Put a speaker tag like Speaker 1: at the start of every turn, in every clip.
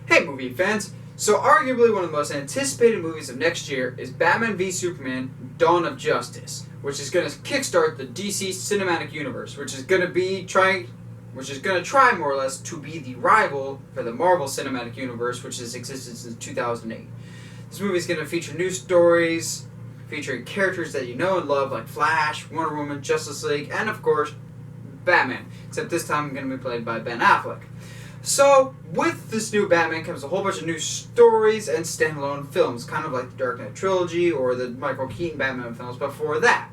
Speaker 1: Hey movie fans! So arguably one of the most anticipated movies of next year is Batman v Superman: Dawn of Justice, which is going to kickstart the DC cinematic universe, which is going to try more or less to be the rival for the Marvel Cinematic Universe, which has existed since 2008. This movie is going to feature new stories featuring characters that you know and love like Flash, Wonder Woman, Justice League, and of course Batman, except this time going to be played by Ben Affleck. So, with this new Batman comes a whole bunch of new stories and standalone films, kind of like the Dark Knight trilogy or the Michael Keaton Batman films before that.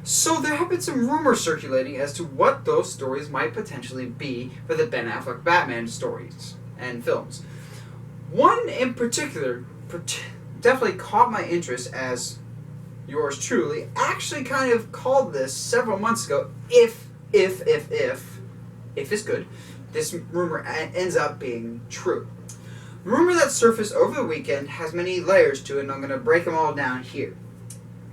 Speaker 1: So there have been some rumors circulating as to what those stories might potentially be for the Ben Affleck Batman stories and films. One in particular definitely caught my interest, as yours truly actually kind of called this several months ago, if it's good, this rumor ends up being true. The rumor that surfaced over the weekend has many layers to it, and I'm going to break them all down here.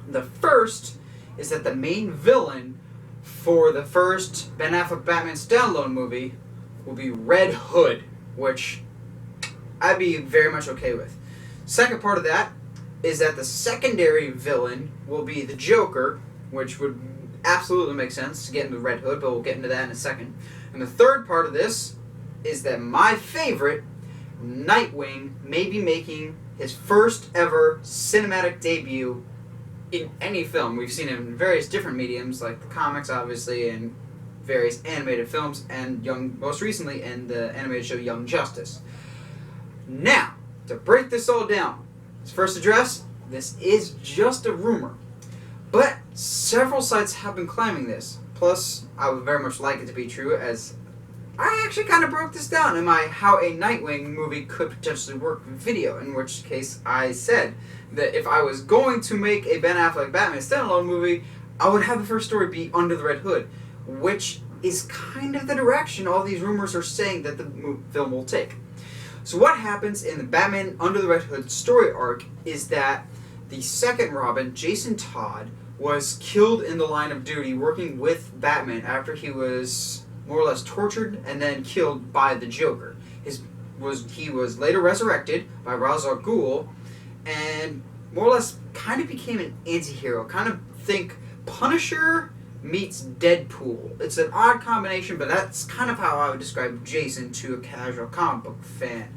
Speaker 1: The first is that the main villain for the first Ben Affleck Batman standalone movie will be Red Hood, which I'd be very much okay with. Second part of that is that the secondary villain will be the Joker, which would absolutely make sense to get into Red Hood, but we'll get into that in a second. And the third part of this is that my favorite, Nightwing, may be making his first ever cinematic debut in any film. We've seen him in various different mediums, like the comics, obviously, and various animated films, and most recently in the animated show Young Justice. Now, to break this all down, let's first address, this is just a rumor. But several sites have been claiming this. Plus, I would very much like it to be true, as I actually kind of broke this down in my How a Nightwing movie could potentially work video, in which case I said that if I was going to make a Ben Affleck Batman standalone movie, I would have the first story be Under the Red Hood, which is kind of the direction all these rumors are saying that the film will take. So what happens in the Batman Under the Red Hood story arc is that the second Robin, Jason Todd, was killed in the line of duty working with Batman after he was more or less tortured and then killed by the Joker. He was later resurrected by Ra's al Ghul and more or less kind of became an anti-hero. Kind of think Punisher meets Deadpool. It's an odd combination, but that's kind of how I would describe Jason to a casual comic book fan.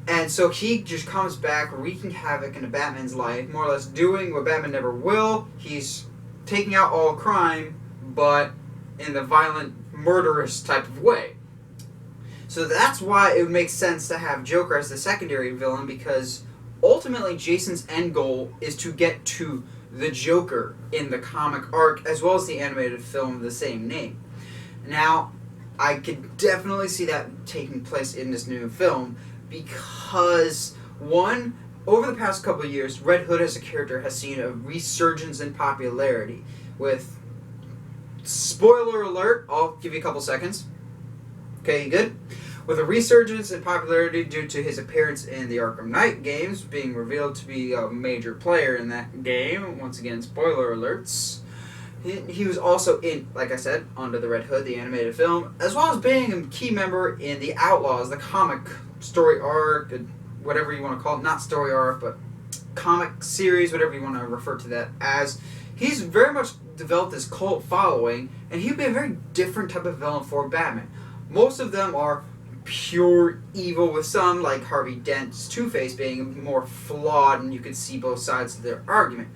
Speaker 1: And so he just comes back, wreaking havoc into Batman's life, more or less doing what Batman never will. He's taking out all crime, but in the violent, murderous type of way. So that's why it would make sense to have Joker as the secondary villain, because ultimately Jason's end goal is to get to the Joker in the comic arc, as well as the animated film of the same name. Now, I could definitely see that taking place in this new film, because, one, over the past couple of years, Red Hood as a character has seen a resurgence in popularity with, spoiler alert, I'll give you a couple seconds. Okay, you good? With a resurgence in popularity due to his appearance in the Arkham Knight games, being revealed to be a major player in that game, once again, spoiler alerts. He was also in, like I said, Under the Red Hood, the animated film, as well as being a key member in The Outlaws, the comic story arc, whatever you want to call it. Not story arc, but comic series, whatever you want to refer to that as. He's very much developed this cult following, and he'd be a very different type of villain for Batman. Most of them are pure evil, with some, like Harvey Dent's Two-Face, being more flawed, and you can see both sides of their argument.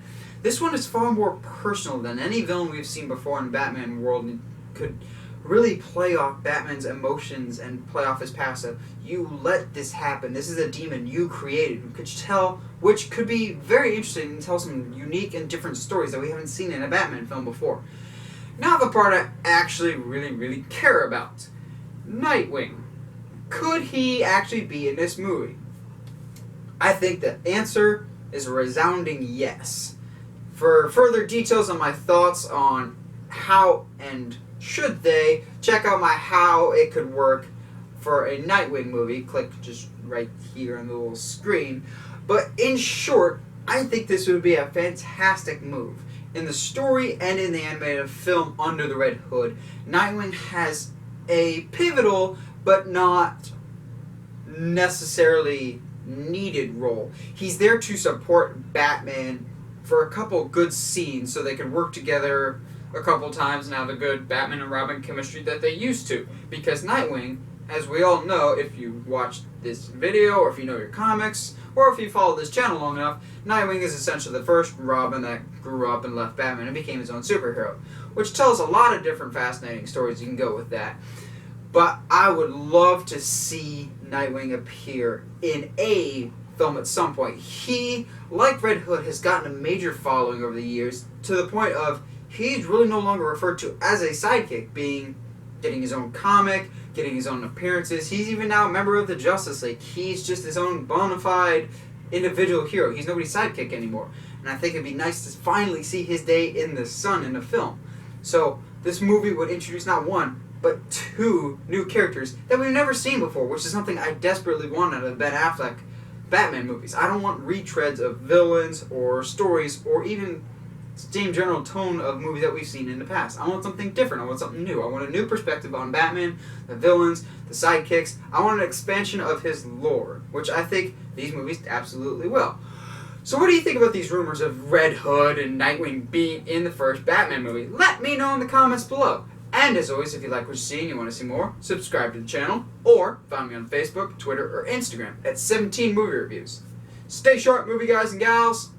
Speaker 1: This one is far more personal than any villain we've seen before in the Batman world, and could really play off Batman's emotions and play off his past. So you let this happen. This is a demon you created, which could be very interesting and tell some unique and different stories that we haven't seen in a Batman film before. Now the part I actually really care about. Nightwing. Could he actually be in this movie? I think the answer is a resounding yes. For further details on my thoughts on how and should they check out my how it could work for a Nightwing movie. Click just right here on the little screen. But in short, I think this would be a fantastic move. In the story and in the animated film Under the Red Hood, Nightwing has a pivotal but not necessarily needed role. He's there to support Batman for a couple good scenes so they can work together a couple times and have a good Batman and Robin chemistry that they used to. Because Nightwing, as we all know, if you watched this video, or if you know your comics, or if you follow this channel long enough, Nightwing is essentially the first Robin that grew up and left Batman and became his own superhero, which tells a lot of different fascinating stories. You can go with that. But I would love to see Nightwing appear in a film at some point. He, like Red Hood, has gotten a major following over the years to the point of he's really no longer referred to as a sidekick, getting his own comic, getting his own appearances. He's even now a member of the Justice League. He's just his own bona fide individual hero. He's nobody's sidekick anymore. And I think it'd be nice to finally see his day in the sun in a film. So this movie would introduce not one, but two new characters that we've never seen before, which is something I desperately want out of Ben Affleck Batman movies. I don't want retreads of villains or stories or even same general tone of movies that we've seen in the past. I want something different. I want something new. I want a new perspective on Batman, the villains, the sidekicks. I want an expansion of his lore, which I think these movies absolutely will. So what do you think about these rumors of Red Hood and Nightwing being in the first Batman movie? Let me know in the comments below. And as always, if you like what you see and you want to see more, subscribe to the channel, or find me on Facebook, Twitter, or Instagram at 17 Movie Reviews. Stay sharp, movie guys and gals.